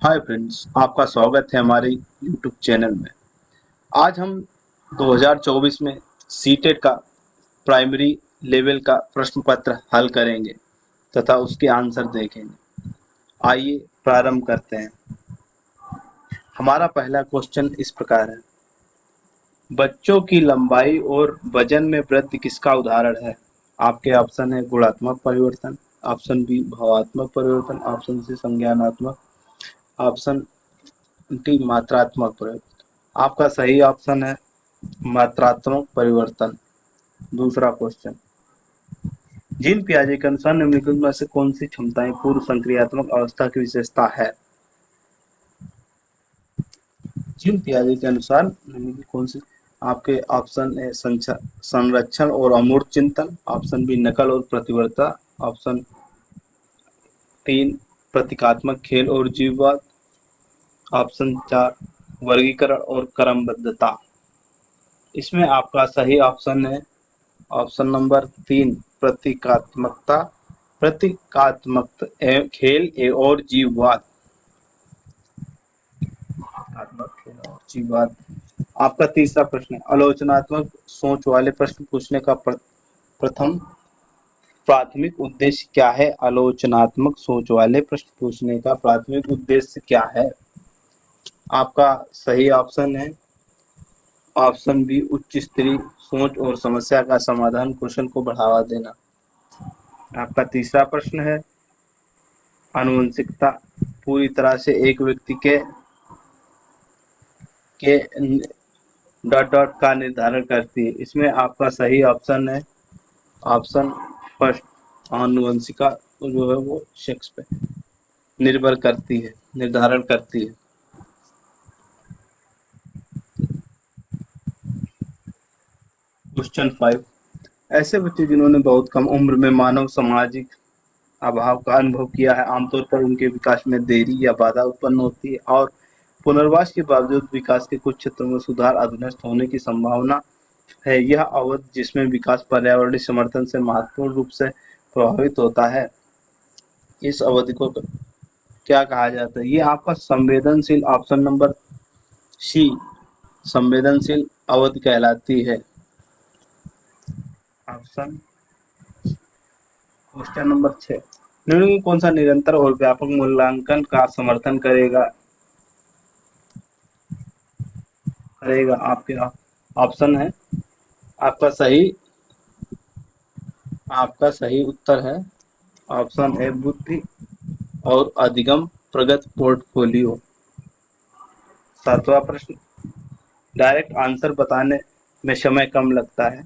Hi friends, आपका स्वागत है हमारे यूट्यूब चैनल में। आज हम 2024 में सीटेट का प्राइमरी लेवल का प्रश्न पत्र हल करेंगे तथा उसके आंसर देखेंगे। आइए प्रारंभ करते हैं। हमारा पहला क्वेश्चन इस प्रकार है। बच्चों की लंबाई और वजन में वृद्धि किसका उदाहरण है? आपके ऑप्शन है गुणात्मक परिवर्तन, ऑप्शन बी भावात्मक परिवर्तन, ऑप्शन सी संज्ञानात्मक, ऑप्शन डी मात्रात्मक परिवर्तन। आपका सही ऑप्शन है मात्रात्मक परिवर्तन। दूसरा क्वेश्चन, जीन पियाजे के अनुसार निम्नलिखित में से कौन सी क्षमताएं पूर्व संक्रियात्मक अवस्था की विशेषता है? जीन पियाजे के अनुसार निम्नलिखित कौन सी? आपके ऑप्शन ए संरक्षण और अमूर्त चिंतन, ऑप्शन बी नकल और प्रतिवर्ता, ऑप्शन 3 प्रतीकात्मक खेल और जीववाद, ऑप्शन 4 वर्गीकरण और क्रमबद्धता। इसमें आपका सही ऑप्शन है ऑप्शन नंबर 3 प्रतीकात्मकता, खेल और जीववाद। खेल और जीववाद। आपका तीसरा प्रश्न है, आलोचनात्मक सोच वाले प्रश्न पूछने का प्रथम प्राथमिक उद्देश्य क्या है? आलोचनात्मक सोच वाले प्रश्न पूछने का प्राथमिक उद्देश्य क्या है? आपका सही ऑप्शन है ऑप्शन बी उच्च स्तरीय सोच और समस्या का समाधान कौशल को बढ़ावा देना। आपका तीसरा प्रश्न है, आनुवंशिकता पूरी तरह से एक व्यक्ति के डॉट डॉट का निर्धारण करती है। इसमें आपका सही ऑप्शन है ऑप्शन फर्स्ट, आनुवंशिका जो है वो सेक्स पे निर्भर करती है, निर्धारण करती है। क्वेश्चन 5, ऐसे बच्चे जिन्होंने बहुत कम उम्र में मानव सामाजिक अभाव का अनुभव किया है, आमतौर पर उनके विकास में देरी या बाधा उत्पन्न होती है और पुनर्वास के बावजूद विकास के कुछ क्षेत्रों में सुधार अधीनस्थ होने की संभावना है। यह अवधि जिसमें विकास पर्यावरणीय समर्थन से महत्वपूर्ण रूप से प्रभावित होता है, इस अवधि को क्या कहा जाता है? ये आपका संवेदनशील ऑप्शन नंबर सी संवेदनशील अवधि कहलाती है। ऑप्शन क्वेश्चन नंबर 6, निम्न में कौन सा निरंतर और व्यापक मूल्यांकन का समर्थन करेगा? आपके ऑप्शन है, आपका सही उत्तर है ऑप्शन ए बुद्धि और अधिगम प्रगति पोर्टफोलियो। सातवां प्रश्न, डायरेक्ट आंसर बताने में समय कम लगता है।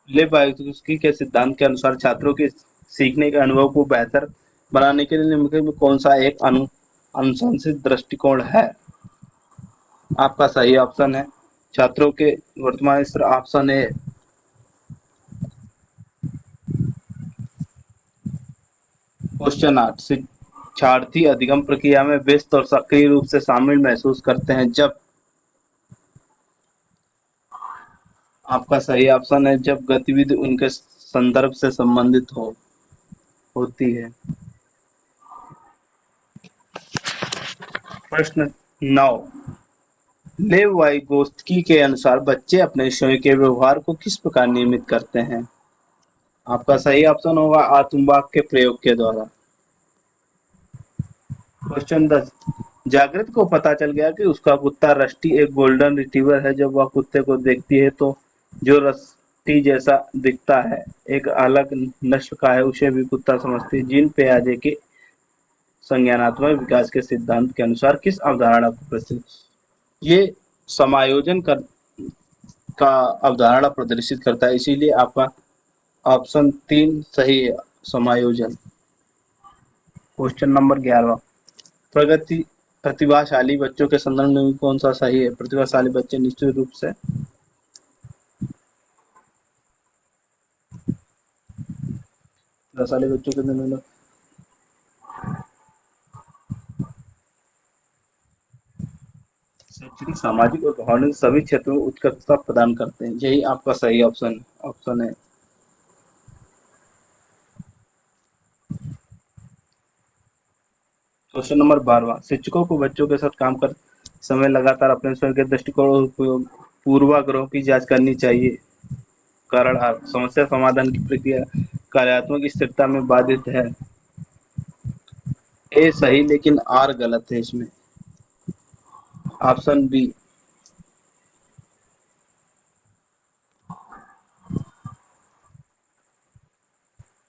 लेबायस्की के सिद्धांत के अनुसार छात्रों के सीखने के अनुभव को बेहतर बनाने के लिए निम्नलिखित में कौन सा एक अनुशंसित दृष्टिकोण है? आपका सही ऑप्शन है छात्रों के वर्तमान स्तर, ऑप्शन ए क्वेश्चन 8, शिक्षार्थी अधिगम प्रक्रिया में व्यस्त और सक्रिय रूप से शामिल महसूस करते हैं जब। आपका सही ऑप्शन है जब गतिविधि उनके संदर्भ से संबंधित होती है। प्रश्न 9, लेव वाइगोत्स्की के अनुसार बच्चे अपने स्वयं के व्यवहार को किस प्रकार नियमित करते हैं? आपका सही ऑप्शन होगा आत्मवाक के प्रयोग के द्वारा। क्वेश्चन 10, जागृत को पता चल गया कि उसका कुत्ता रस्टी एक गोल्डन रिट्रीवर है। जब वह कुत्ते को देखती है तो जो रस्टी जैसा दिखता है एक अलग नस्ल का है, उसे भी कुत्ता समझती है। जीन पियाजे के संज्ञानात्मक विकास के सिद्धांत के अनुसार किस अवधारणा को प्रस्तुत ये समायोजन का अवधारणा प्रदर्शित करता है, इसीलिए आपका ऑप्शन 3 सही है, समायोजन। क्वेश्चन नंबर 11, प्रगति प्रतिभाशाली बच्चों के संदर्भ में कौन सा सही है? प्रतिभाशाली बच्चे निश्चित रूप से प्रतिभाशाली बच्चों के संदर्भ में शैक्षणिक, सामाजिक और भावनिक सभी क्षेत्रों में उत्कृष्टता प्रदान करते हैं। यही आपका सही ऑप्शन है। क्वेश्चन नंबर 12वां, शिक्षकों को बच्चों के साथ काम कर समय लगातार अपने स्वयं के दृष्टिकोण और पूर्वाग्रहों की जांच करनी चाहिए। कारण आर, समस्या समाधान की प्रक्रिया कार्यात्मक स्थिरता में बाधित है। ए सही लेकिन आर गलत है इसमें। Option B.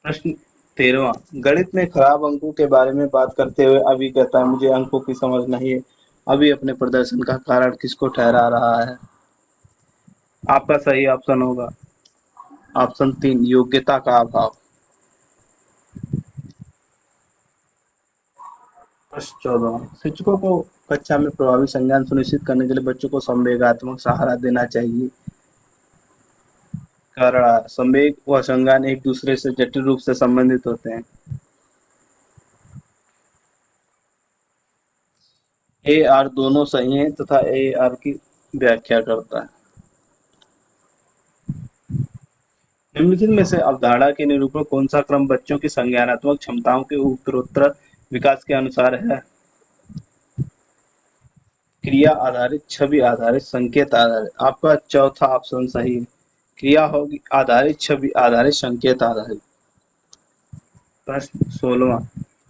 प्रश्न 13वां, गणित में खराब अंकों के बारे में बात करते हुए अभी कहता है मुझे अंकों की समझ नहीं है। अभी अपने प्रदर्शन का कारण किसको ठहरा रहा है? आपका सही ऑप्शन होगा ऑप्शन 3, योग्यता का अभाव। प्रश्न 14वां, शिक्षकों को कक्षा में प्रभावी संज्ञान सुनिश्चित करने के लिए बच्चों को संवेगात्मक सहारा देना चाहिए। कारण आ, संवेग व संज्ञान एक दूसरे से जटिल रूप से संबंधित होते हैं। ए आर दोनों सही हैं तथा ए आर की व्याख्या करता है। निम्नलिखित में से अवधारणा के निरूपण कौन सा क्रम बच्चों की संज्ञानात्मक क्षमताओं के उत्तरोत्तर विकास के अनुसार है? क्रिया आधारित, छवि आधारित, संकेत आधारित। आपका चौथा ऑप्शन सही है। क्रिया होगी आधारित, छवि आधारित, संकेत आधारित। प्रश्न 16वां,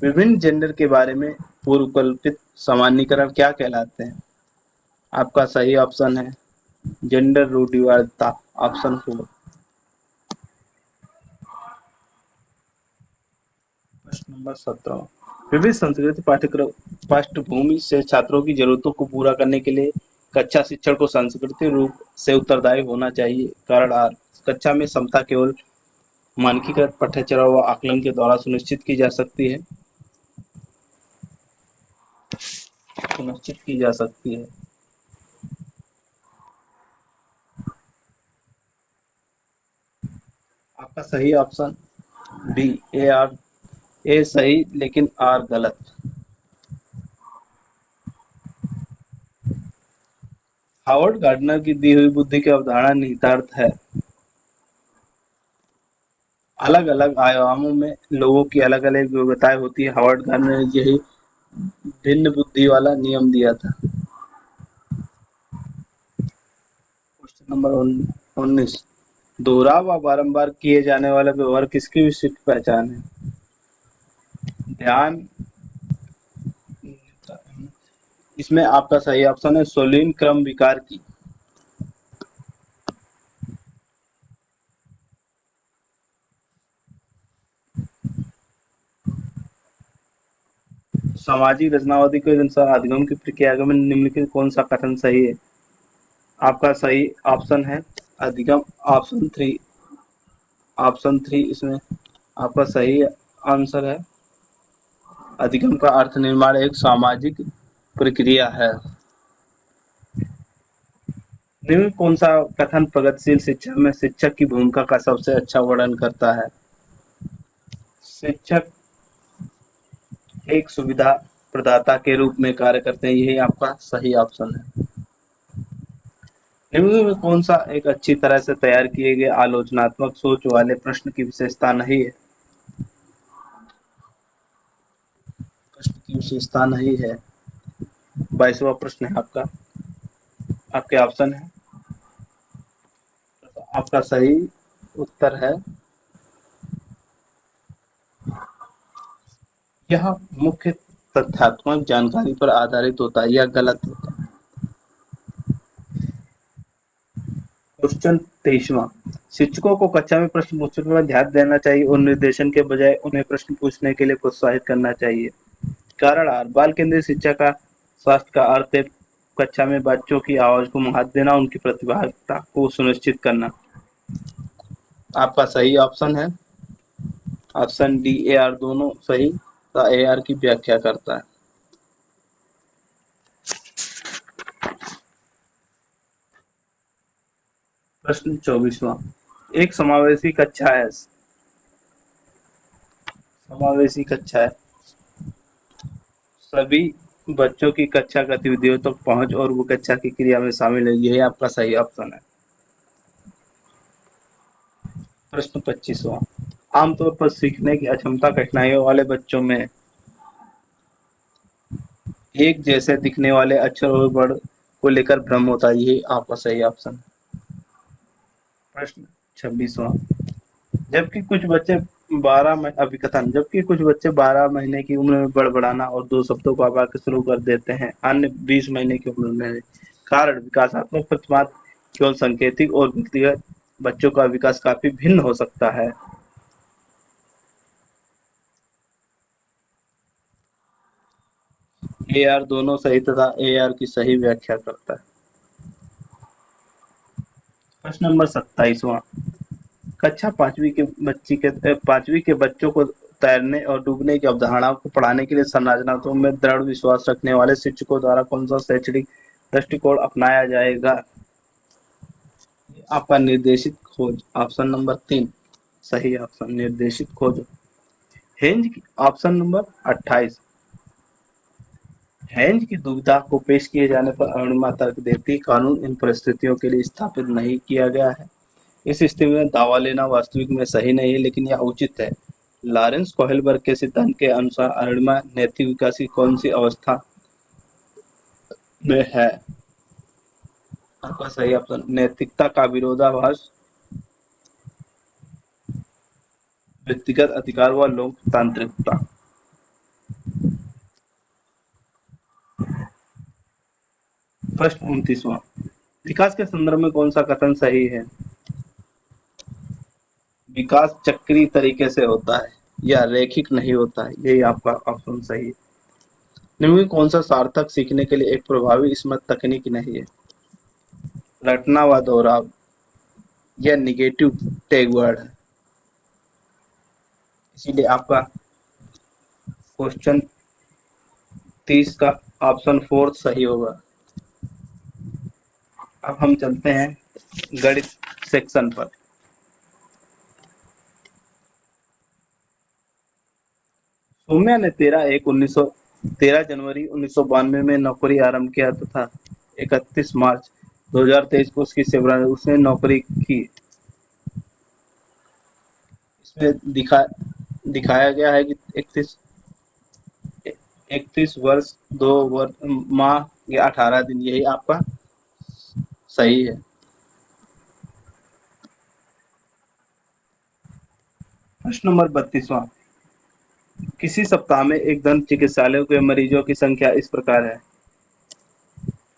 विभिन्न जेंडर के बारे में पूर्वकल्पित सामान्यीकरण क्या कहलाते हैं? आपका सही ऑप्शन है जेंडर रूढ़िवादिता, ऑप्शन 4। प्रश्न नंबर 17, विविध संस्कृति पाठ्यक्रम पृष्ठभूमि से छात्रों की जरूरतों को पूरा करने के लिए कक्षा शिक्षण को सांस्कृतिक रूप से उत्तरदायी होना चाहिए। कारण आर, कक्षा में समता केवल मानकीकृत पाठ्यचर्या व आकलन के द्वारा सुनिश्चित की जा सकती है। आपका सही ऑप्शन बी, ए आर। ए सही लेकिन आर गलत। हावर्ड गार्डनर की दी हुई बुद्धि की अवधारणा निहितार्थ है। अलग अलग आयामों में लोगों की अलग अलग योग्यताएं होती है। हावर्ड गार्डनर ने यही भिन्न बुद्धि वाला नियम दिया था। क्वेश्चन नंबर 19, दोहरा व बारंबार किए जाने वाला व्यवहार किसकी विशिष्ट पहचान है? ध्यान, इसमें आपका सही ऑप्शन है सोलिन क्रम विकार की। सामाजिक रचनावादी के अनुसार अधिगम की प्रक्रिया में निम्नलिखित कौन सा कथन सही है? आपका सही ऑप्शन है अधिगम, ऑप्शन 3। ऑप्शन 3 इसमें आपका सही आंसर है। अधिगम का अर्थ निर्माण एक सामाजिक प्रक्रिया है। निम्न कौन सा कथन प्रगतिशील शिक्षा में शिक्षक की भूमिका का सबसे अच्छा वर्णन करता है? शिक्षक एक सुविधा प्रदाता के रूप में कार्य करते हैं, यही आपका सही ऑप्शन है। निम्न में कौन सा एक अच्छी तरह से तैयार किए गए आलोचनात्मक सोच वाले प्रश्न की विशेषता नहीं है? प्रश्न की विशेषता नहीं है। 22वां प्रश्न है आपका, आपके ऑप्शन है। आपका सही उत्तर है यह मुख्य तथ्यात्मक जानकारी पर आधारित होता है। यह गलत होता है। क्वेश्चन 23वां, शिक्षकों को कक्षा में प्रश्न पूछने पर ध्यान देना चाहिए और निर्देशन के बजाय उन्हें प्रश्न पूछने के लिए प्रोत्साहित करना चाहिए। कारण आर, बाल केंद्रीय शिक्षा का स्वास्थ्य का अर्थ है कक्षा में बच्चों की आवाज को महत्व देना, उनकी प्रतिभागिता को सुनिश्चित करना। आपका सही ऑप्शन है ऑप्शन डी, ए आर दोनों सही तथा ए आर की व्याख्या करता है। प्रश्न 24वां, एक समावेशी कक्षा है। समावेशी कक्षा है सभी बच्चों की कक्षा गतिविधियों तक पहुंच और वो कक्षा की क्रिया में शामिल है, यही आपका सही ऑप्शन है। प्रश्न 25वां, आमतौर पर सीखने की अक्षमता कठिनाइयों वाले बच्चों में एक जैसे दिखने वाले अक्षर और वर्ड को लेकर भ्रम होता है। यही आपका सही ऑप्शन। प्रश्न 26वां। जबकि कुछ बच्चे 12 महीने की उम्र में बड़बड़ाना और दो शब्दों का वाक्य शुरू कर देते हैं, अन्य 20 महीने की उम्र में। कारण विकासात्मक प्रतिमाद केवल सांकेतिक और व्यक्तिगत बच्चों का विकास काफी भिन्न हो सकता है। ए आर दोनों सही तथा ए आर की सही व्याख्या करता है। प्रश्न नंबर 27वां। कक्षा पांचवी के बच्चों को तैरने और डूबने की अवधारणा को पढ़ाने के लिए संरचनात्मक में दृढ़ विश्वास रखने वाले शिक्षकों द्वारा कौन सा शैक्षणिक दृष्टिकोण अपनाया जाएगा? आपका निर्देशित खोज, ऑप्शन नंबर 3 सही ऑप्शन, निर्देशित खोज। Option number 28। हेंज की दुविधा को पेश किए जाने पर अरुणिमा तर्क देती, कानून इन परिस्थितियों के लिए स्थापित नहीं किया गया है। इस स्थिति में दावा लेना वास्तविक में सही नहीं है, लेकिन यह उचित है। लॉरेंस कोहेलबर्ग के सिद्धांत के अनुसार अरुणिमा नैतिक विकास की कौन सी अवस्था में है? आपका सही ऑप्शन, नैतिकता का विरोधाभास, व्यक्तिगत अधिकार व लोकतांत्रिकता। प्रश्न 29वां। विकास के संदर्भ में कौन सा कथन सही है? विकास चक्रीय तरीके से होता है या रैखिक नहीं होता है। यही आपका ऑप्शन सही है। निम्न में कौन सा सार्थक सीखने के लिए एक प्रभावी स्मृति तकनीक नहीं है? रटना व दोहराव या निगेटिव टैग वर्ड है। इसीलिए आपका क्वेश्चन 30 का ऑप्शन 4 सही होगा। अब हम चलते हैं गणित सेक्शन पर। सौम्या ने 13 जनवरी 1992 में नौकरी आरंभ किया तथा 31 मार्च 2023 को उसकी सेवानिवृत्ति उसने नौकरी की। इसमें दिखाया गया है कि 31 वर्ष 2 माह या 18 दिन। यही आपका सही है। प्रश्न नंबर 32वां। किसी सप्ताह में एक दंत चिकित्सालय के मरीजों की संख्या इस प्रकार है।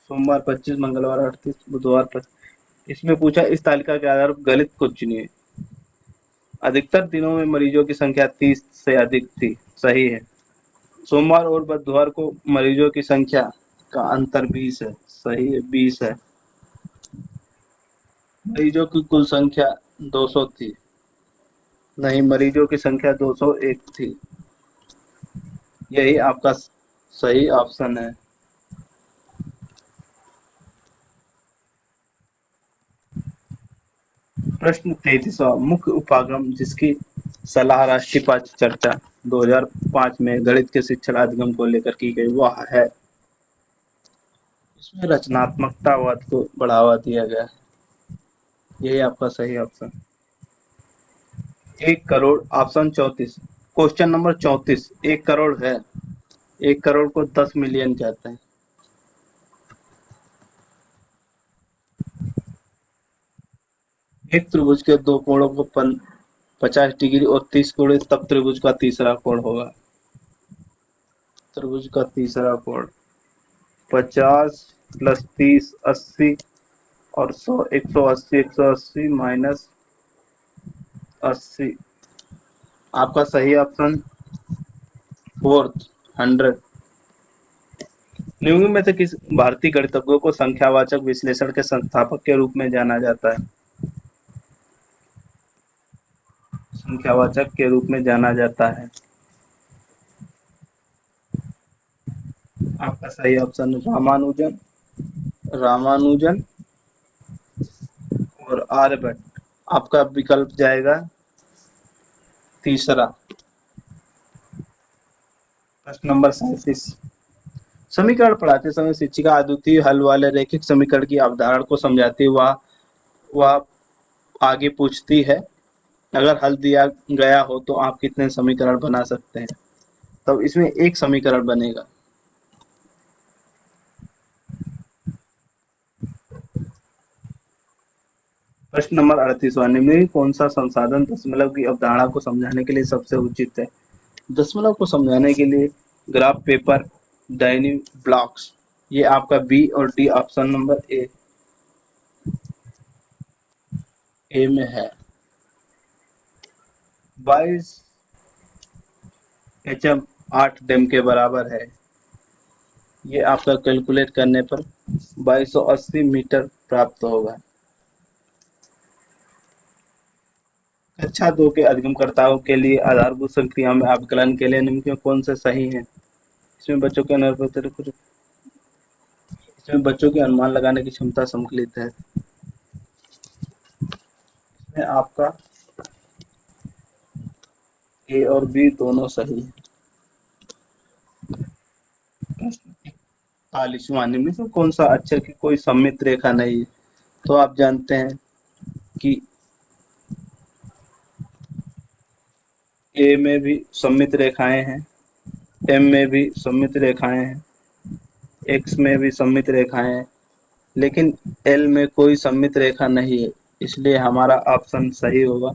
सोमवार 25, मंगलवार 38, बुधवार 25। इसमें पूछा इस तालिका के आधार पर गलत को चुनिए। अधिकतर दिनों में मरीजों की संख्या 30 से अधिक थी। सही है। सोमवार और बुधवार को मरीजों की संख्या का अंतर 20 है। सही है, 20 है। मरीजों की कुल संख्या 200 थी। नहीं, मरीजों की संख्या 201 थी। यही आपका सही ऑप्शन है। प्रश्न 33वां। मुख्य उपागम जिसकी सलाह राष्ट्रीय पाठ्य चर्चा 2005 में गणित के शिक्षण अधिगम को लेकर की गई वह है। इसमें रचनात्मकतावाद को बढ़ावा दिया गया है। यही आपका सही option. 1 crore, option 34। Question number 34। 1 crore है। 1 करोड़ को 10 मिलियन कहते हैं। एक त्रिभुज के दो कोणों को 50 डिग्री और 30 कोण, तब त्रिभुज का तीसरा कोण होगा। त्रिभुज का तीसरा कोण 50 प्लस 30 80 और 100 180 180 माइनस 80। आपका सही ऑप्शन 4 100। निम्न में से किस भारतीय गणितज्ञ को संख्यावाचक विश्लेषण के संस्थापक के रूप में जाना जाता है? संख्यावाचक के रूप में जाना जाता है। आपका सही ऑप्शन रामानुजन, रामानुजन और आर्यभट्ट। आपका विकल्प जाएगा तीसरा। प्रश्न नंबर 37। समीकरण पढ़ाते समय शिक्षिका अद्वितीय हल वाले रैखिक समीकरण की अवधारणा को समझाती वह आगे पूछती है, अगर हल दिया गया हो तो आप कितने समीकरण बना सकते हैं? तब इसमें एक समीकरण बनेगा। प्रश्न नंबर 38वां, निम्न में कौन सा संसाधन दशमलव की अवधारणा को समझाने के लिए सबसे उचित है? दशमलव को समझाने के लिए ग्राफ पेपर, डायनी ब्लॉक्स। ये आपका बी और डी ऑप्शन नंबर ए में है। 22 एचएम 8 डेम के बराबर है। ये आपका कैलकुलेट करने पर 2280 मीटर प्राप्त होगा। कक्षा 2 के अधिगमकर्ताओं के लिए आधारभूत संक्रिया में अवकलन के लिए निम्न में कौन से सही है? इसमें बच्चों के इसमें बच्चों की अनुमान लगाने की क्षमता सम्मिलित है। इसमें आपका ए और बी दोनों सही है। 41वां, निम्न में कौन सा अक्षर की कोई सममित रेखा नहीं है? तो आप जानते हैं कि ए में भी सममित रेखाएं हैं, एम में भी सममित रेखाएं हैं, एक्स में भी सममित रेखाएं हैं, लेकिन एल में कोई सममित रेखा नहीं है, इसलिए हमारा ऑप्शन सही होगा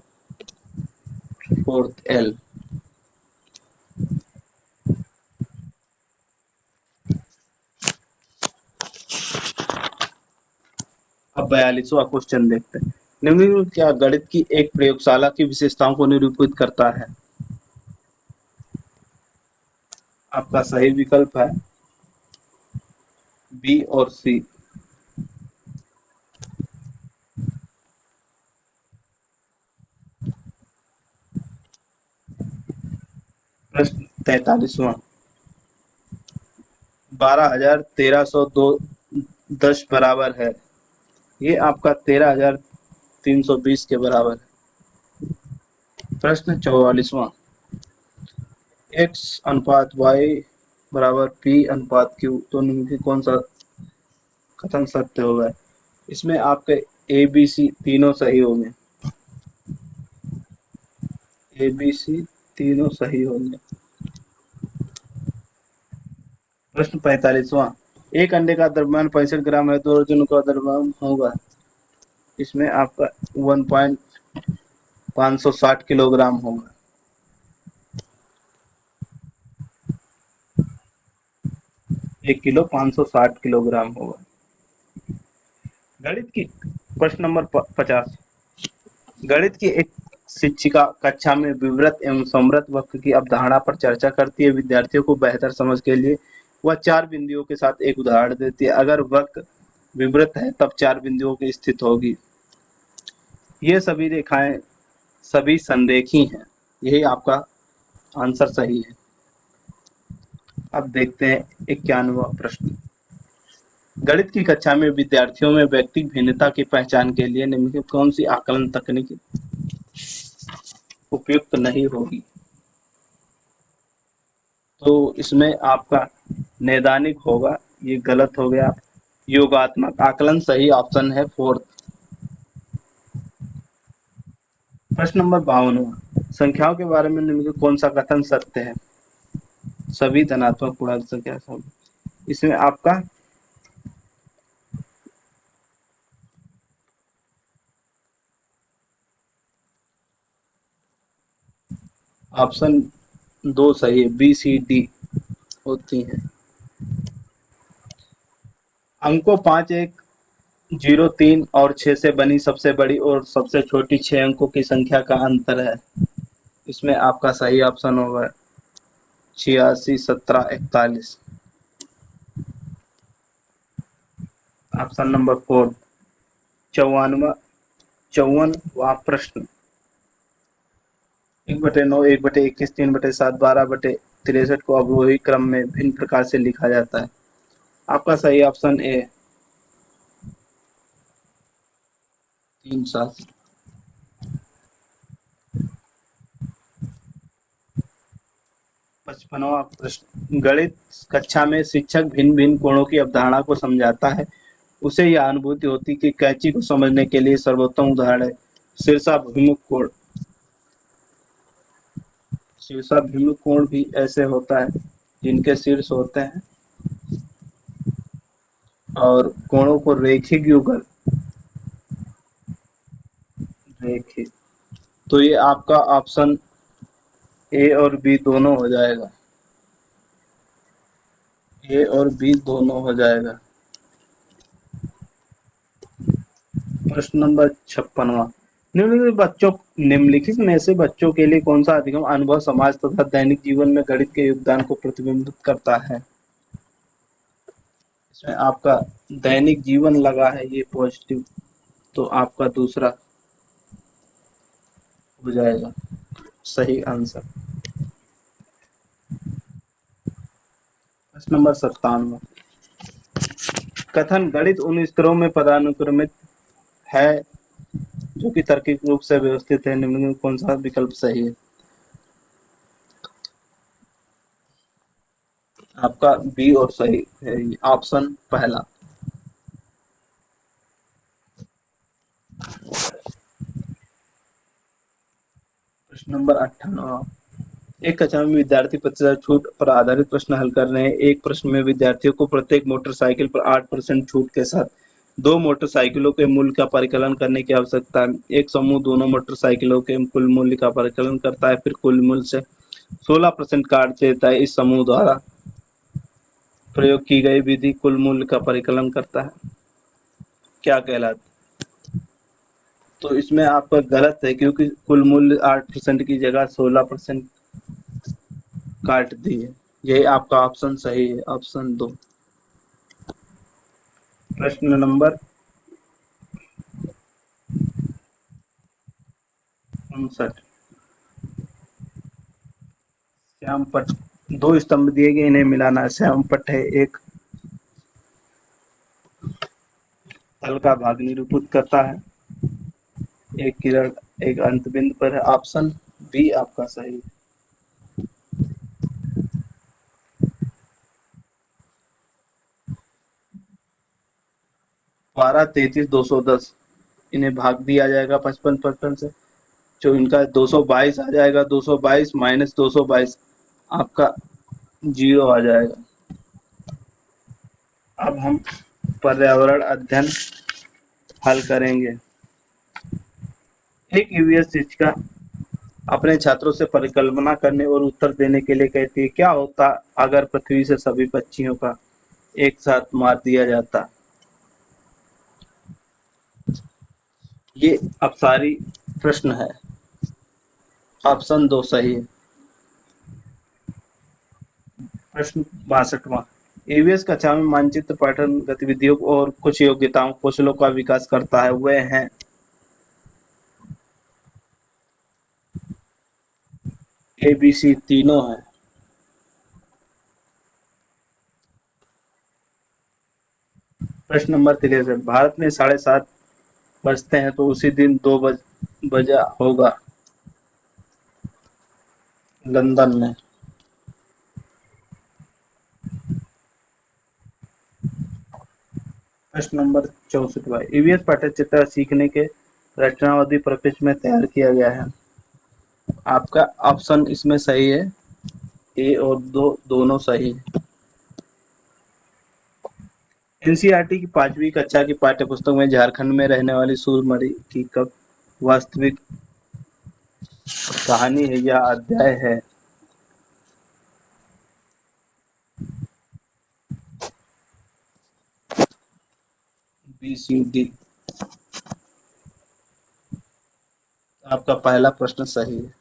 फोर्थ एल। अब 42वां क्वेश्चन देखते हैं, निम्न में क्या गणित की एक प्रयोगशाला की विशेषताओं को निरूपित करता है? आपका सही विकल्प है बी और सी। प्रश्न 43वां, 12,1310 बराबर है। ये आपका 13,320 के बराबर है। प्रश्न 44वां, x अनुपात y बराबर p अनुपात q, तो निम्न में कौन सा कथन सत्य होगा? इसमें आपके ए बी सी तीनों सही होंगे। ए बी सी तीनों सही होंगे। प्रश्न 45वां, एक अंडे का द्रव्यमान 65 ग्राम है, 2 दर्जनों का द्रव्यमान होगा। इसमें आपका 1.560 किलोग्राम होगा। 1 किलो 560 किलोग्राम होगा। गणित की प्रश्न नंबर 50, गणित की एक शिक्षिका कक्षा में विवृत एवं समृत वक्र की अवधारणा पर चर्चा करती है। विद्यार्थियों को बेहतर समझ के लिए वह 4 बिंदुओं के साथ एक उदाहरण देती है। अगर वक्र विवृत है तब 4 बिंदुओं की स्थित होगी। ये सभी रेखाएं सभी संरेखी हैं। यही आपका आंसर सही है। अब देखते हैं 51वां प्रश्न, गणित की कक्षा में विद्यार्थियों में व्यक्तिगत भिन्नता की पहचान के लिए निम्नलिखित कौन सी आकलन तकनीक उपयुक्त नहीं होगी? तो इसमें आपका नैदानिक होगा, ये गलत हो गया। योगात्मक आकलन सही ऑप्शन है फोर्थ। प्रश्न नंबर 52, संख्याओं के बारे में निम्नलिखित कौन सा कथन सत्य है? सभी धनात्मक पूर्णांक संख्या सब। इसमें आपका ऑप्शन 2 सही है, बी सी डी होती है। अंकों 5, 1, 0, 3 और 6 से बनी सबसे बड़ी और सबसे छोटी 6 अंकों की संख्या का अंतर है। इसमें आपका सही ऑप्शन होगा 86, 17, 41। Option number 4। 54वां प्रश्न, 1/9, 1/21, 3/7, 12/63 को अवरोही क्रम में भिन्न प्रकार से लिखा जाता है। आपका सही ऑप्शन ए 3/7। 55वां प्रश्न, गणित कक्षा में शिक्षक भिन्न भिन्न कोणों की अवधारणा को समझाता है। उसे यह अनुभूति होती कि कैंची को समझने के लिए सर्वोत्तम उदाहरण है शीर्षाभिमुख कोण। शीर्षाभिमुख कोण भी ऐसे होता है जिनके शीर्ष होते हैं और कोणों को रैखिक युगल एक ही। तो ये आपका ऑप्शन ए और बी दोनों हो जाएगा। ए और बी दोनों हो जाएगा। प्रश्न नंबर 56वां। निम्नलिखित में से बच्चों के लिए कौन सा अधिगम अनुभव समाज तथा दैनिक जीवन में गणित के योगदान को प्रतिबिंबित करता है? इसमें आपका दैनिक जीवन लगा है ये पॉजिटिव, तो आपका दूसरा हो जाएगा सही आंसर। प्रश्न नंबर 57। कथन गणित उन स्तरों में पदानुक्रमित है जो कि तार्किक रूप से व्यवस्थित है, निम्न में कौन सा विकल्प सही है? आपका बी और सही है ऑप्शन पहला। प्रश्न नंबर 58। एक कक्षा में विद्यार्थी 25,000 छूट पर आधारित प्रश्न हल कर रहे हैं। एक प्रश्न में विद्यार्थियों को प्रत्येक मोटरसाइकिल पर 8% छूट के साथ दो मोटरसाइकिलों के मूल्य का परिकलन करने की आवश्यकता है। एक समूह दोनों मोटरसाइकिलों के कुल मूल्य का परिकलन करता है, फिर कुल मूल्य से 16% काट देता है। इस समूह द्वारा प्रयोग की गई विधि कुल मूल्य का परिकलन करता है, क्या कहलाता है? तो इसमें आपका गलत है, क्योंकि कुल मूल्य 8% की जगह 16% काट दी है। यही आपका ऑप्शन सही है, ऑप्शन 2। प्रश्न नंबर 59। श्याम पट, दो स्तंभ दिए गए, इन्हें मिलाना है। श्याम पट है एक तल का भाग निरूपित करता है, एक किरण एक अंत बिंदु पर है। ऑप्शन बी आपका सही है। 12, 33, 210 इन्हें भाग दिया जाएगा 55% से, जो इनका 222 आ जाएगा। 222 माइनस 222 आपका 0 आ जाएगा। अब हम पर्यावरण अध्ययन हल करेंगे। एक ईवीएस शिक्षिका अपने छात्रों से परिकल्पना करने और उत्तर देने के लिए कहती है, क्या होता अगर पृथ्वी से सभी पक्षियों का एक साथ मार दिया जाता? ये अपसारी प्रश्न है, ऑप्शन 2 सही है। प्रश्न 62वां। ईवीएस कक्षा में मानचित्र पाठन गतिविधियों और कुछ योग्यताओं कौशलों का विकास करता है, वे हैं ए बी सी तीनों है। प्रश्न नंबर 63। भारत में 7:30 बजते हैं तो उसी दिन 2 बजा होगा लंदन में। प्रश्न नंबर 64। ईवीएस पाठ्यचित्र सीखने के रचनावादी परिप्रेक्ष्य में तैयार किया गया है। आपका ऑप्शन इसमें सही है, ए और दो दोनों सही है। एनसीईआरटी की 5वीं कक्षा की पाठ्यपुस्तक में झारखंड में रहने वाली सूरमणि की कब वास्तविक कहानी है या अध्याय है? B C D. आपका पहला प्रश्न सही है।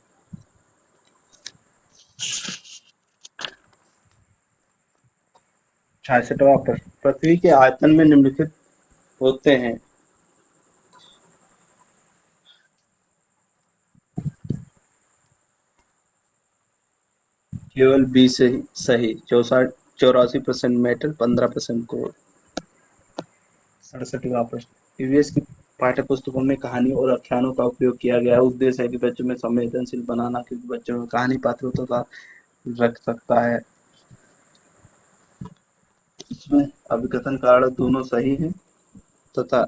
66वां प्रश्न। पृथ्वी के आयतन में निम्नलिखित होते हैं। केवल बी से ही सही। 84% मेटल, 15% गोल्ड। 67वां प्रश्न। ईवीएस की पाठ्यपुस्तकों में कहानी और आख्यानों का उपयोग किया गया है। उद्देश्य है कि बच्चों में संवेदनशील बनाना, क्योंकि बच्चों में कहानी पात्रों का रख सकता है। इसमें अभिकथन कारण दोनों सही हैं तथा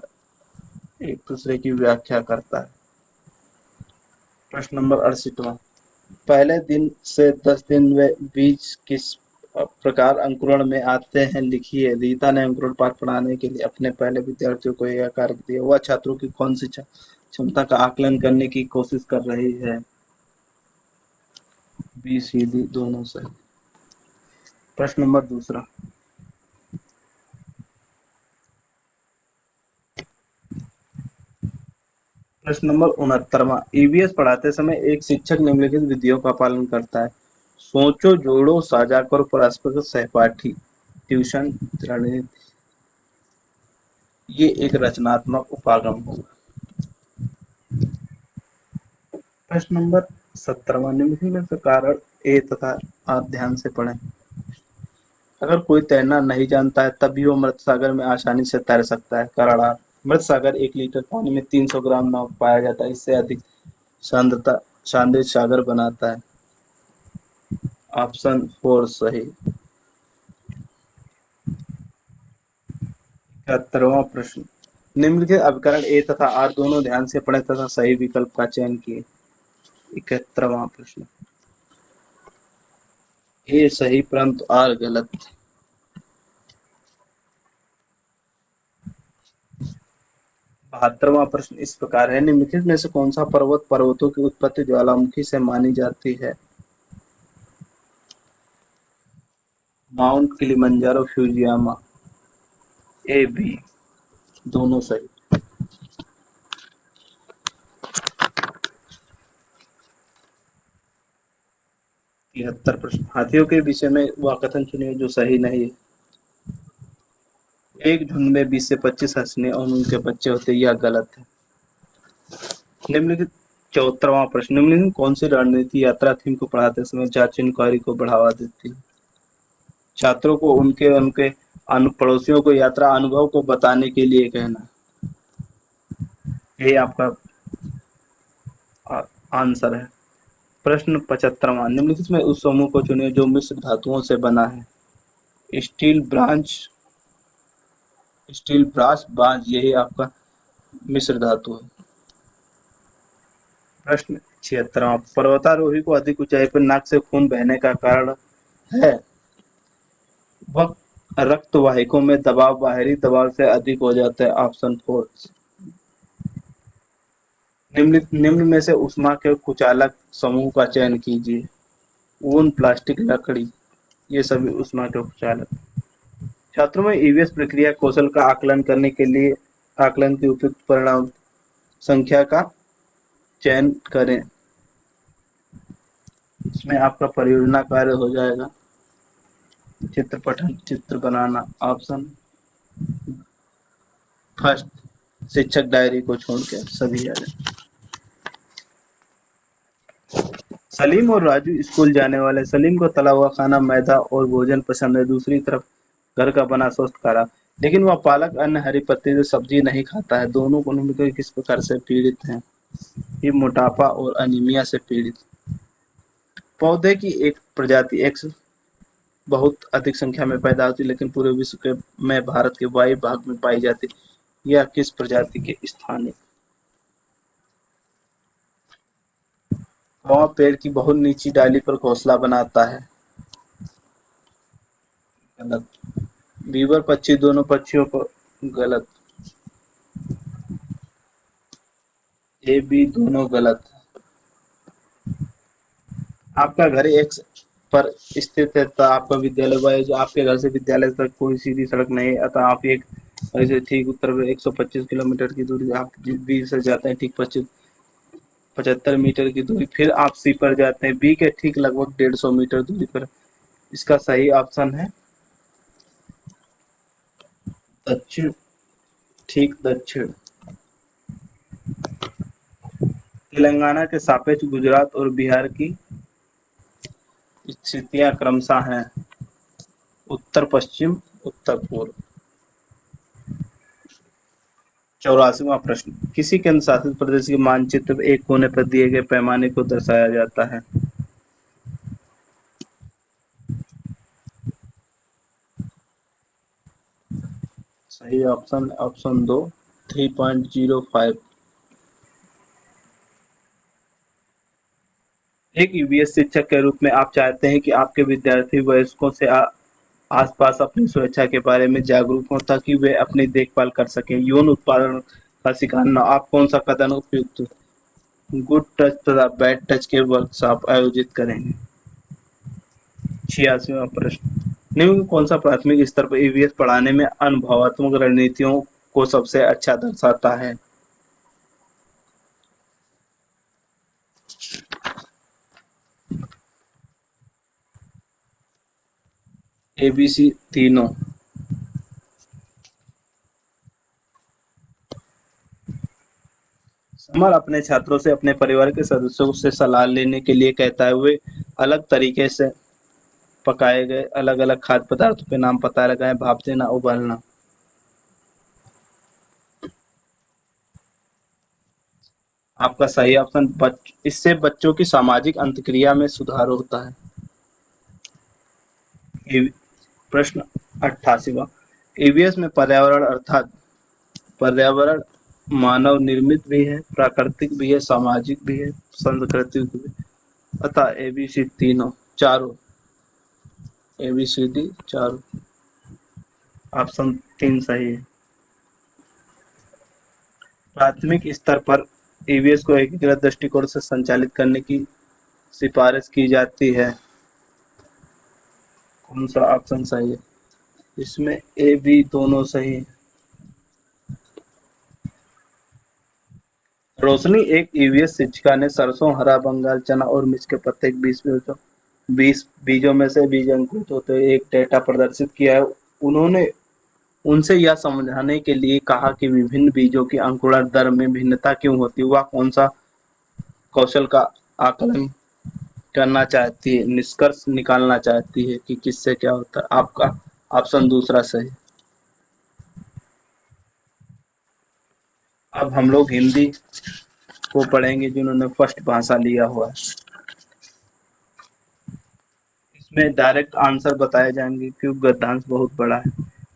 एक दूसरे की व्याख्या करता है। प्रश्न नंबर 68वां। पहले दिन से 10 दिन में बीज किस प्रकार अंकुरण में आते हैं, लिखिए। रीता ने अंकुरण पाठ पढ़ाने के लिए अपने पहले विद्यार्थियों को यह कार्य दिया। वह छात्रों की कौन सी क्षमता का आकलन करने की कोशिश कर रही है। बी सी डी दोनों सही। प्रश्न नंबर दूसरा, प्रश्न नंबर 69वां, ईवीएस पढ़ाते समय एक शिक्षक निम्नलिखित विधियों का पालन करता है। सोचो, जोड़ो, साझा करो, परस्पर सहपाठी, ट्यूशन, रणनीति। ये एक रचनात्मक उपागम होगा। प्रश्न नंबर 70वां, निम्नलिखित में कारण ए तथा आप ध्यान से पढ़ें। अगर कोई तैरना नहीं जानता है तब भी वो मृत सागर में आसानी से तैर सकता है। कारण आर, मृत सागर 1 लीटर पानी में 300 ग्राम नमक पाया जाता है, इससे अधिक सांद्रता शांदित सागर बनाता है। ऑप्शन 4 सही। 71वां प्रश्न, निम्नलिखित अभिकरण ए तथा आर दोनों ध्यान से पढ़ें तथा सही विकल्प का चयन किए। 71वां प्रश्न, ए सही परंतु आर गलत। 72वां प्रश्न इस प्रकार है, निम्नलिखित में से कौन सा पर्वत पर्वतों की उत्पत्ति ज्वालामुखी से मानी जाती है। Mount Kilimanjaro, Fujiyama. A B दोनों सही। 73 प्रश्न, हाथियों के विषय में वह कथन चुनिए जो सही नहीं है। एक झुंड में 20 से 25 हंसने और उनके बच्चे होते, यह गलत है। निम्नलिखित 74वां प्रश्न, निम्नलिखित कौन सी रणनीति यात्रा थीम को पढ़ाते समय जांच इंक्वायरी को बढ़ावा देती है। छात्रों को उनके उनके पड़ोसियों को यात्रा अनुभव को बताने के लिए कहना। ये आपका आंसर है। प्रश्न 75वां, निम्नलिखित में उस समूह को चुनिए जो मिश्र धातुओं से बना है। स्टील, ब्रास, बांज, यही आपका मिश्र धातु है। प्रश्न 76वां, पर्वतारोही को अधिक ऊंचाई पर नाक से खून बहने का कारण है। वह रक्त वाहिकों में दबाव बाहरी दबाव से अधिक हो जाता है। ऑप्शन 4। निम्न में से ऊष्मा के कुचालक समूह का चयन कीजिए। ऊन, प्लास्टिक, लकड़ी, ये सभी ऊष्मा के कुचालक। छात्रों में ईवीएस प्रक्रिया कौशल का आकलन करने के लिए आकलन की उपयुक्त परिणाम संख्या का चयन करें। इसमें आपका परियोजना कार्य हो जाएगा, चित्र पठन, चित्र बनाना। ऑप्शन फर्स्ट, शिक्षक डायरी को छोड़ के सभी आ जाए। सलीम और राजू स्कूल जाने वाले। सलीम को तला हुआ खाना, मैदा और भोजन पसंद है। दूसरी तरफ घर का बना स्वस्थ खाना, लेकिन वह पालक, अन्य हरी पत्ती से सब्जी नहीं खाता है। दोनों को निम्नलिखित किस प्रकार से पीड़ित हैं। ये मोटापा और अनीमिया से पीड़ित। पौधे की एक प्रजाति एक्स बहुत अधिक संख्या में पैदा होती है, लेकिन पूरे विश्व के में भारत के वायु भाग में पाई जाती है। यह किस प्रजाति के स्थानीय। कौवा पेड़ की बहुत नीची डाली पर घोंसला बनाता है। गलत। बीवर, पक्षी, दोनों पक्षियों को। गलत। ए बी दोनों गलत। आपका घर एक्स पर स्थित है तथा आपका विद्यालय वाई, जो आपके घर से विद्यालय तक कोई सीधी सड़क नहीं है, अतः आप एक ऐसे ठीक उत्तर में 125 किलोमीटर की दूरी आप बी से जाते हैं, ठीक 75 मीटर की दूरी, फिर आप सी पर जाते हैं। बी के ठीक लगभग 150 मीटर दूरी पर। इसका सही ऑप्शन है दक्षिण, ठीक दक्षिण। तेलंगाना के सापेक्ष गुजरात और बिहार की स्थितियां क्रमशः हैं उत्तर पश्चिम, उत्तर पूर्व। 84वां प्रश्न, किसी केंद्र शासित प्रदेश के मानचित्र में एक कोने पर दिए गए पैमाने को दर्शाया जाता है। सही ऑप्शन ऑप्शन 2, 3.05। एक ईवीएस शिक्षक के रूप में आप चाहते हैं कि आपके विद्यार्थी वयस्कों से आसपास अपनी सुरक्षा के बारे में जागरूक हों ताकि वे अपनी देखभाल कर सकें। यौन उत्पादन का सिखाना। आप कौन सा कथन उपयुक्त गुड टच तथा बैड टच के वर्कशॉप आयोजित करेंगे। 86वां प्रश्न, निम्न में कौन सा प्राथमिक स्तर पर ईवीएस पढ़ाने में अनुभवात्मक रणनीतियों को सबसे अच्छा दर्शाता है। एबीसी तीनों। समर अपने छात्रों से अपने परिवार के सदस्यों से सलाह लेने के लिए कहता है। वे अलग तरीके से पकाए गए अलग अलग खाद्य पदार्थों के नाम पता लगाएं। भाप देना, उबालना। आपका सही ऑप्शन इससे बच्चों की सामाजिक अंतक्रिया में सुधार होता है। प्रश्न 88वां, ईवीएस में पर्यावरण अर्थात पर्यावरण मानव निर्मित भी है, प्राकृतिक भी है, सामाजिक भी है, सांस्कृतिक भी है। अतः एबीसी तीनों चारों, एबीसीडी चारों। ऑप्शन 3 सही है। प्राथमिक स्तर पर ईवीएस को एकीकृत दृष्टिकोण से संचालित करने की सिफारिश की जाती है। कौन सा ऑप्शन सही है। इसमें ए बी दोनों सही है। रोशनी एक ईवीएस शिक्षिका ने सरसों, हरा बंगाल चना और मिर्च के पत्ते के 20 बीजों में से बीज अंकुरित होते हुए एक डेटा प्रदर्शित किया है। उन्होंने उनसे यह समझाने के लिए कहा कि विभिन्न बीजों की अंकुरण दर में भिन्नता क्यों होती है। वह कौन सा कौशल का आकलन करना चाहती है, निष्कर्ष निकालना चाहती है कि किससे क्या होता है। आपका ऑप्शन दूसरा सही। अब हम लोग हिंदी को पढ़ेंगे जिन्होंने फर्स्ट भाषा लिया हुआ है। इसमें डायरेक्ट आंसर बताए जाएंगे क्योंकि गद्यांश बहुत बड़ा है।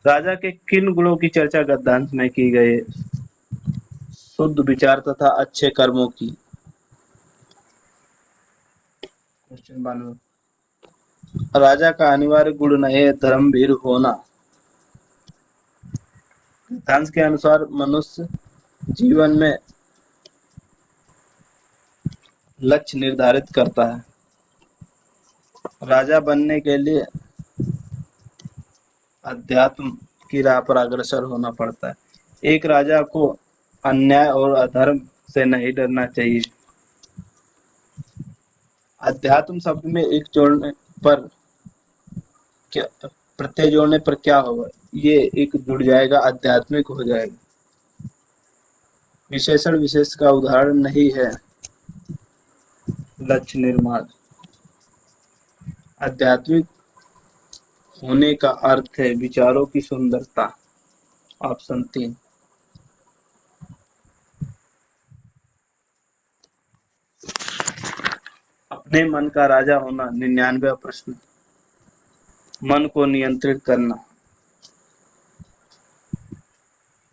राजा के किन गुणों की चर्चा गद्यांश में की गई है। शुद्ध विचार तथा अच्छे कर्मों की। क्वेश्चन 92, राजा का अनिवार्य गुण नहीं है धर्मभीर होना। गद्यांश के अनुसार मनुष्य जीवन में लक्ष्य निर्धारित करता है। राजा बनने के लिए अध्यात्म की राह पर अग्रसर होना पड़ता है। एक राजा को अन्याय और अधर्म से नहीं डरना चाहिए। अध्यात्म शब्द में एक जोड़ने पर क्या, प्रत्यय जोड़ने पर क्या होगा। ये एक जुड़ जाएगा, आध्यात्मिक हो जाएगा। विशेषण विशेष का उदाहरण नहीं है। लक्ष्य निर्माण। आध्यात्मिक होने का अर्थ है विचारों की सुंदरता। ऑप्शन 3। अपने मन का राजा होना। 99वां प्रश्न, मन को नियंत्रित करना।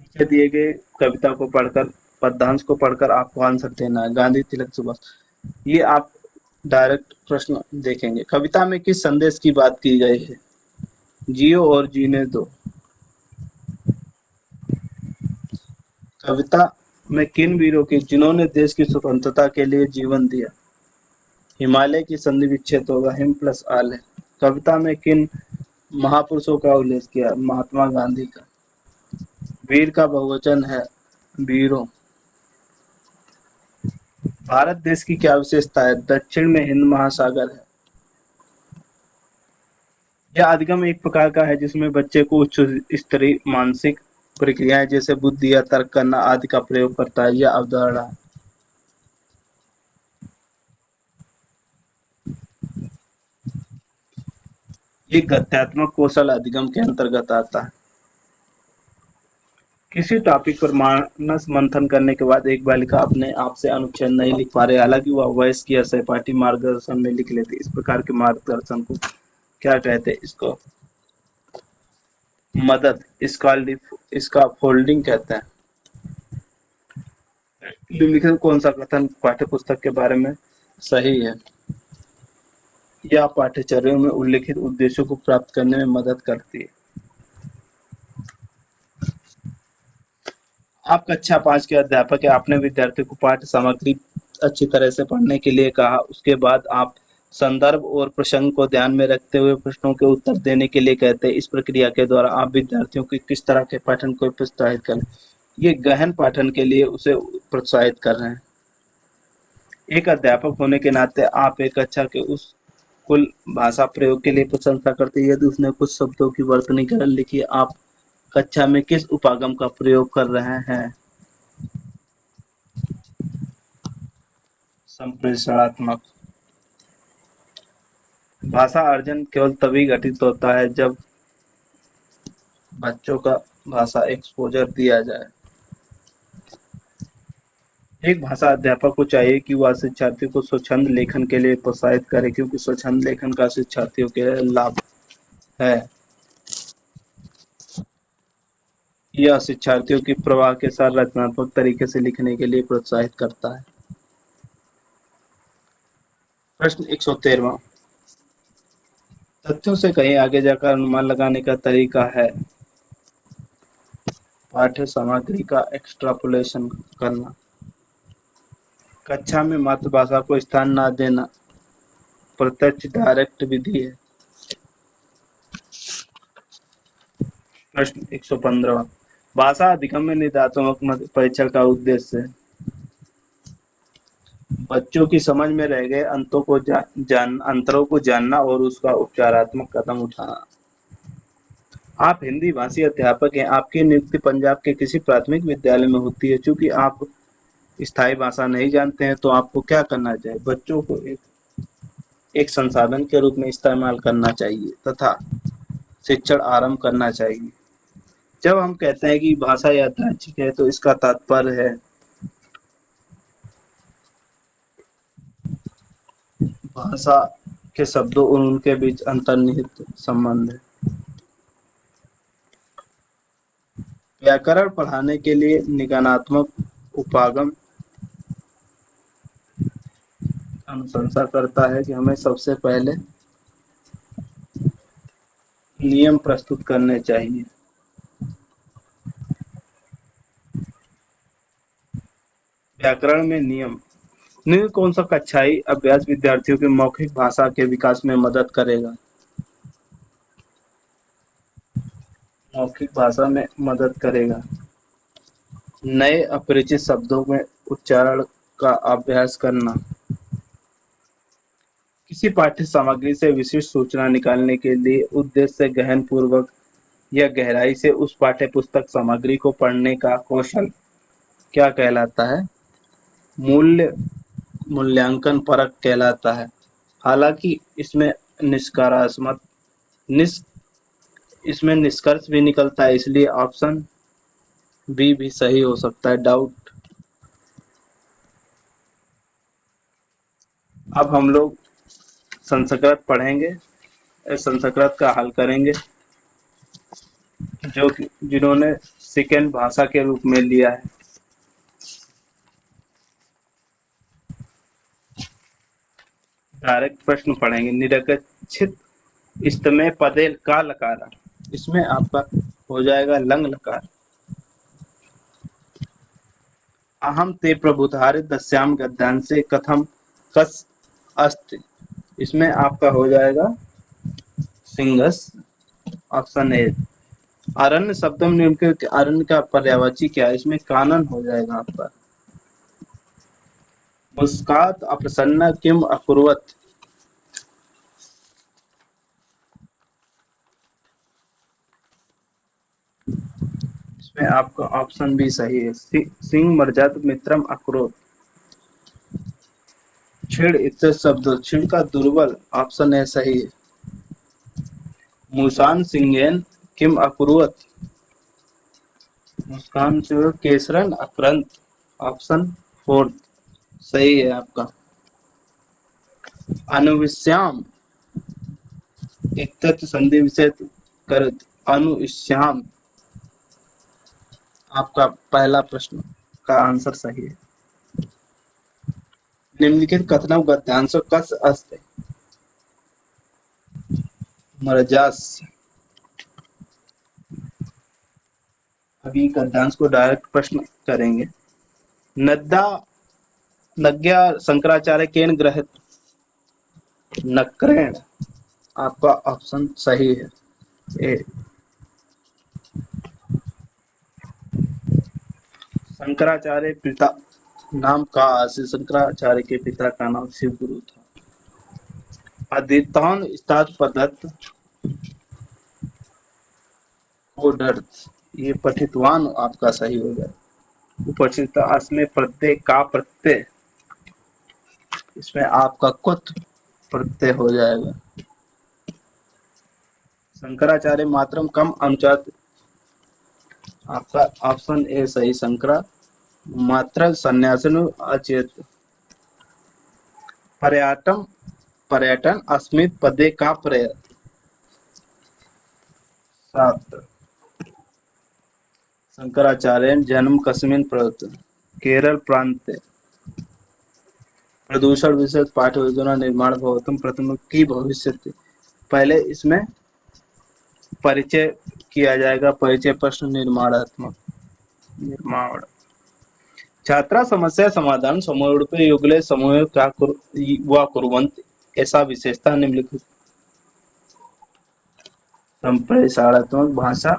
नीचे दिए गए कविता को पढ़कर पद्यांश को पढ़कर आपको आंसर देना है। गांधी, तिलक, सुभाष। ये आप डायरेक्ट प्रश्न देखेंगे। कविता में किस संदेश की बात की गई है। जियो और जीने दो। कविता में किन वीरों की जिन्होंने देश की स्वतंत्रता के लिए जीवन दिया। हिमालय की संधि विच्छेद होगा, हिम प्लस आल है। कविता में किन महापुरुषों का उल्लेख किया। महात्मा गांधी का। वीर का बहुवचन है वीरों। भारत देश की क्या विशेषता है। दक्षिण में हिंद महासागर है। यह अधिगम एक प्रकार का है जिसमें बच्चे को उच्च स्तरीय मानसिक प्रक्रियाएं जैसे बुद्धि या तर्क करना आदि का प्रयोग करता है। यह अवधारणा है। ये गद्यात्मक कौशल अधिगम के अंतर्गत आता है। किसी टॉपिक पर मानस मंथन करने के बाद एक बालिका अपने आप से अनुच्छेद नहीं लिख पा रही, हालांकि वह वयस्क या सहपाठी मार्गदर्शन में लिख लेती। इस प्रकार के मार्गदर्शन को क्या कहते हैं। इसको मदद, इसका फोल्डिंग कहते हैं। निम्नलिखित कौन सा कथन पाठ्य पुस्तक के बारे में सही है। यह पाठ्यचर्या में उल्लिखित उद्देश्यों को प्राप्त करने में मदद करती है। आप कक्षा 5 के अध्यापक हैं, आपने विद्यार्थी को पाठ्य सामग्री अच्छी तरह से पढ़ने के लिए कहा। उसके बाद आप संदर्भ और प्रसंग को ध्यान में रखते हुए प्रश्नों के उत्तर देने के लिए कहते हैं। इस प्रक्रिया के द्वारा आप विद्यार्थियों की किस तरह के पठन को प्रोत्साहित करें? ये गहन पाठन के लिए उसे प्रोत्साहित कर रहे हैं। एक अध्यापक होने के नाते आप एक कक्षा के उस कुल भाषा प्रयोग के लिए प्रशंसा करते हैं। यदि उसने कुछ शब्दों की वर्तनीकरण लिखी, आप कक्षा में किस उपागम का प्रयोग कर रहे हैं? संप्रेषणात्मक। भाषा अर्जन केवल तभी घटित होता है जब बच्चों का भाषा एक्सपोजर दिया जाए। एक भाषा अध्यापक को चाहिए कि वह शिक्षार्थियों को स्वच्छंद लेखन के लिए प्रोत्साहित करे, क्योंकि स्वच्छंद लेखन का शिक्षार्थियों के लिए लाभ है। यह शिक्षार्थियों की प्रवाह के साथ रचनात्मक तरीके से लिखने के लिए प्रोत्साहित करता है। प्रश्न 113वां। तथ्यों से कहीं आगे जाकर अनुमान लगाने का तरीका है। पाठ्य सामग्री का एक्सट्रापोलेशन करना। कक्षा में मातृभाषा को स्थान न देना प्रत्यक्ष डायरेक्ट विधि है। प्रश्न 115वां। भाषा अधिगम्य निदात्मक परीक्षण का उद्देश्य है। बच्चों की समझ में रह गए अंतरों को जानना और उसका उपचारात्मक कदम उठाना। आप हिंदी भाषी अध्यापक हैं। आपकी नियुक्ति पंजाब के किसी प्राथमिक विद्यालय में होती है। चूंकि आप स्थायी भाषा नहीं जानते हैं, तो आपको क्या करना चाहिए? बच्चों को एक संसाधन के रूप में इस्तेमाल करना चाहिए तथा शिक्षण आरंभ करना चाहिए। जब हम कहते हैं कि भाषा यादृच्छिक है, तो इसका तात्पर्य है भाषा के शब्दों और उनके बीच अंतर्निहित संबंध है। व्याकरण पढ़ाने के लिए निगमनात्मक उपागम अनुशंसा करता है कि हमें सबसे पहले नियम प्रस्तुत करने चाहिए। व्याकरण में नियम। निम्न कौन सा कक्षाई अभ्यास विद्यार्थियों की मौखिक भाषा के विकास में मदद करेगा? मौखिक भाषा में मदद करेगा। नए अपरिचित शब्दों में उच्चारण का अभ्यास करना। किसी पाठ्य सामग्री से विशिष्ट सूचना निकालने के लिए उद्देश्य से गहन पूर्वक या गहराई से उस पाठ्य पुस्तक सामग्री को पढ़ने का कौशल क्या कहलाता है? मूल्यांकन परक कहलाता है। हालांकि निस, इसमें निष्कर्ष भी निकलता है, इसलिए ऑप्शन बी भी सही हो सकता है, डाउट। अब हम लोग संस्कृत पढ़ेंगे, संस्कृत का हल करेंगे, जो जिन्होंने सेकेंड भाषा के रूप में लिया है। डायरेक्ट प्रश्न पढ़ेंगे। निरक्षित इस्तमे पदे का लकारा, इसमें आपका हो जाएगा लंग लकार। अहम ते प्रभुधारित दस्याम गद्यान से कथम कस अस्त, इसमें आपका हो जाएगा सिंगस, ऑप्शन ए। अरण्य शब्दम निम्न के अरण्य का पर्यायवाची क्या है? इसमें कानन हो जाएगा आपका। मुस्कात अप्रसन्न किम अकुर्वत, इसमें आपका ऑप्शन भी सही है, सिंह मर्जात मित्रम अक्रोध। छिड़ इत्ते शब्द, छिड़ का दुर्बल, ऑप्शन है सही है। मुसान सिंगेन किम अकुर्वत, मुस्कान से केसरन अक्रंत, ऑप्शन फोर्थ सही है आपका। अनुविश्याम इत्तत् संधि विषय कर अनुश्याम, आपका पहला प्रश्न का आंसर सही है। निम्नलिखित कथनों गद्यांश कस अस्ति मर्जास, अभी गद्यांश को डायरेक्ट प्रश्न करेंगे। नद्दा नज्ञा शंकराचार्य केन ग्रहित नक्रेण। आपका ऑप्शन सही है ए। शंकराचार्य पिता नाम का से शंकराचार्य के पिता का नाम शिव गुरु था। अधिष्ठान स्टार पद्धत कोडर्थ, ये पठितवान आपका सही हो गया। उपस्थित असमय प्रत्यय का प्रत्यय, इसमें आपका कुत प्रत्यय हो जाएगा। शंकराचार्य मात्रम कम अनुचात, आपका ऑप्शन ए सही। शंकरा मात्र संन्यासन अचेत। पर्यटन पर्यटन अस्मित पदे का प्रयत्न। छात्र शंकराचार्य जन्म कस्मिन् प्रवृत्त, केरल प्रांत। प्रदूषण विषय पाठ्य योजना निर्माण भवतुम प्रथम की भविष्य। पहले इसमें परिचय किया जाएगा, परिचय प्रश्न निर्माणात्मक निर्माण। छात्रा समस्या समाधान समूह युगले समूह का कुर्वन्ति, ऐसा विशेषता निम्नलिखित। संप्रेषणात्मक भाषा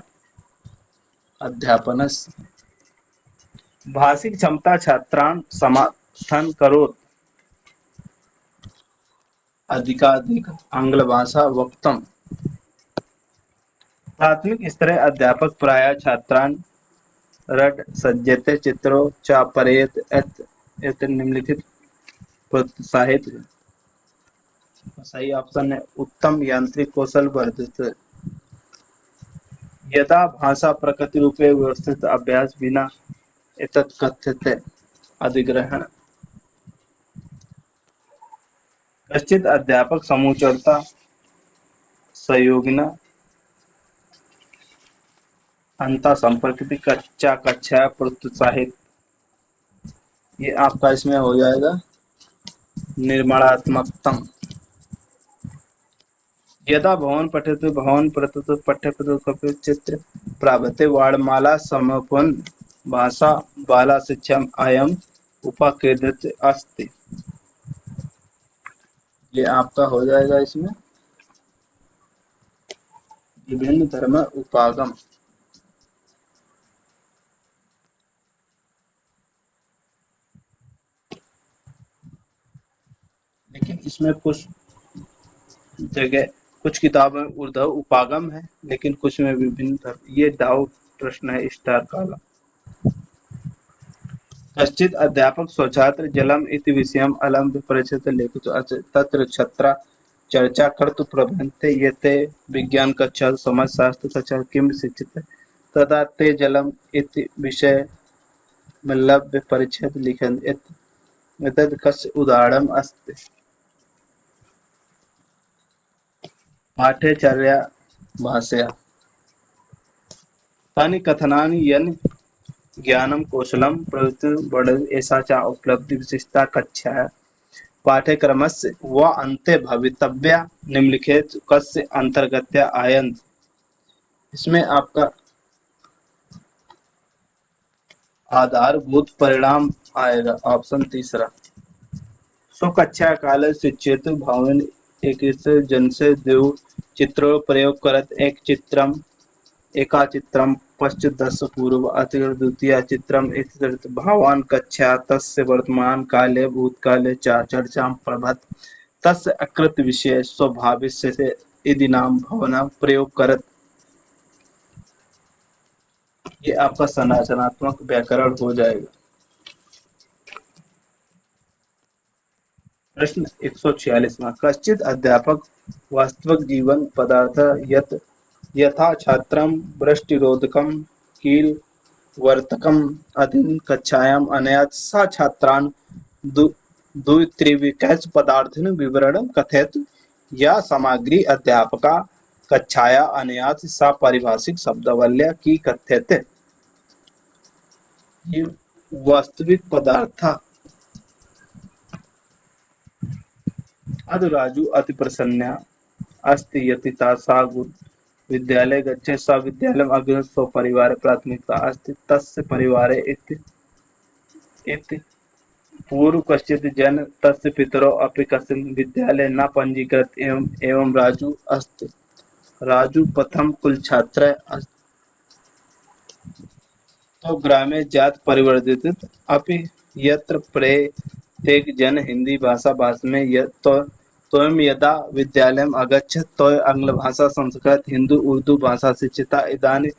अध्यापन। भाषिक क्षमता छात्रान् समर्थन करोत्, अधिकाधिक आंग्ल भाषा वक्तुम्। प्राथमिक स्तरे अध्यापक प्रायः छात्रान् रट सज्जते चित्रो च परेत एत निम्नलिखित प्रोत्साहित। सही ऑप्शन है उत्तम यांत्रिक कौशल वर्धित। यदा भाषा प्रकृति रूपे व्यवस्थित अभ्यास बिना एतत् कथ्यते अधिग्रहण। कश्चित् अध्यापक समूचरता सहयोगिना अंता संपर्कित कच्चा कक्षा प्रोत्साहित, ये आपका इसमें हो जाएगा निर्माणात्मकतम। यदा भवन पठते भवन प्रतत पाठ्य चित्र प्राप्ते वर्णमाला समपूर्ण भाषा बाला शिक्षा अयम उपकृत अस्ति, ये आपका हो जाएगा इसमें विभिन्न धर्म उपागम। लेकिन इसमें कुछ जगह कुछ किताबें उर्दू उपागम है, लेकिन कुछ में विभिन्न धर्म। ये डाउट प्रश्न है स्टार काला। कश्चित् अध्यापक स्वछात्र जलम इति विषयम् अलम परिचित लेखितो तत्र छात्रा चर्चा कर्तुं प्रभन्ते यते विज्ञान कक्षा समाजशास्त्र कक्षा किं शिक्षते तदा ते जलम इति विषय लभ्य परिच्छेद लिखन्ति। एतद् कस्य उदाहरणम् अस्ति। पाठ्यचर्या भाषया तानि कथनानि यन् ज्ञानम कौशलम प्रवृत्ति बढ़ ऐसा चा उपलब्धि विशिष्टता कक्षा पाठ्यक्रमस्य व अन्ते भवितव्या निम्नलिखित कस्य अंतर्गत्या आयन्त। इसमें आपका आधारभूत परिणाम आएगा ऑप्शन तीसरा। स्वकक्षा काल शिक्षित भावन एक जन से देव चित्रों प्रयोग करत एक चित्रम एका चित्रम पश्चिदश पूर्व अतिरिक्त द्वितीय चित्रम इत्यर्थ भावान कक्षा तस्य वर्तमान काले भूतकाले च चर्चा प्रभत तस्य अकृत विषय स्वभाविष्य से यदि नाम भावना प्रयोग करत। ये आपका संरचनात्मक व्याकरण हो जाएगा। प्रश्न 146वां। कश्चित् अध्यापक वास्तविक जीवन पदार्थ यथा छात्रं वृष्टिरोधकं कील वर्तकम अधीन कक्षायाम अनया सा छात्रान् द्वित्रिविकैच पदार्थन विवरण कथयत या सामग्री अध्यापका कक्षाया अनया सा पारिभाषिक शब्दावल्या की कथ्यते। ये वास्तविक पदार्थ अध राजू अति प्रसन्ना अस्ति यति सा विद्यालये गच्छेत् स विद्यालयम् अग्रे स्वपरिवारे प्राथमिकता अस्ति तस्य परिवारे इति पूर्व कश्चित् जन तस्य पितरौ अपि कस्मिन् विद्यालये न पञ्जीकृत एवं राजू अस्ति। राजू प्रथम कुलछात्रः अस्ति। तो ग्रामे जात परिवर्तित अपि यत्र प्रत्येक जन हिंदी भाषा भाषणे तोयं यदा विद्यालयम् अगच्छत् तोय आङ्ग्लभाषा संस्कृत हिंदू उर्दू भाषा शिक्षिता इदानीं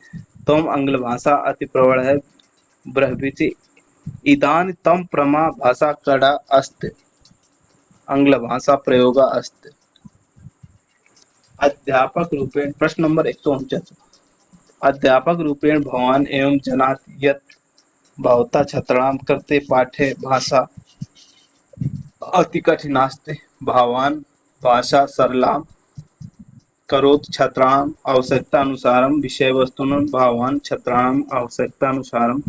त्वम् आङ्ग्लभाषा अतिप्रबलः ब्रह्मीति इदानीं तं प्रमा भाषा कडा अस्ति आङ्ग्लभाषा प्रयोगः अस्ति। अध्यापक रूपेण प्रश्न नंबर 149 अध्यापक रूपेण भवान् एवं जानाति यत् भवता छात्राणां कृते पाठे भाषा अतिकठिनास्ति। भवान् भाषा सरलां करोतु छात्राणाम् आवश्यकतानुसारं विषयवस्तूनां भवान् छात्राणाम् आवश्यकतानुसारं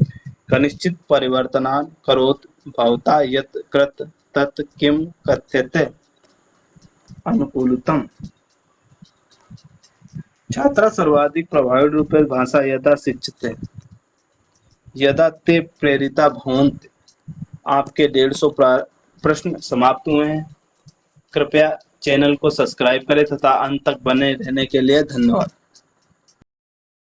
कनिश्चित् परिवर्तनान् करोतु। भवता यत् कृतं तत् किं कथ्यते अनुकूलतम। छात्रा सर्वाधिक प्रभावी रूपेण भाषा यदा शिक्षते यदा ते प्रेरिता भवन्ति। आपके 150 प्रश्न समाप्त हुए हैं। कृपया चैनल को सब्सक्राइब करें तथा अंत तक बने रहने के लिए धन्यवाद।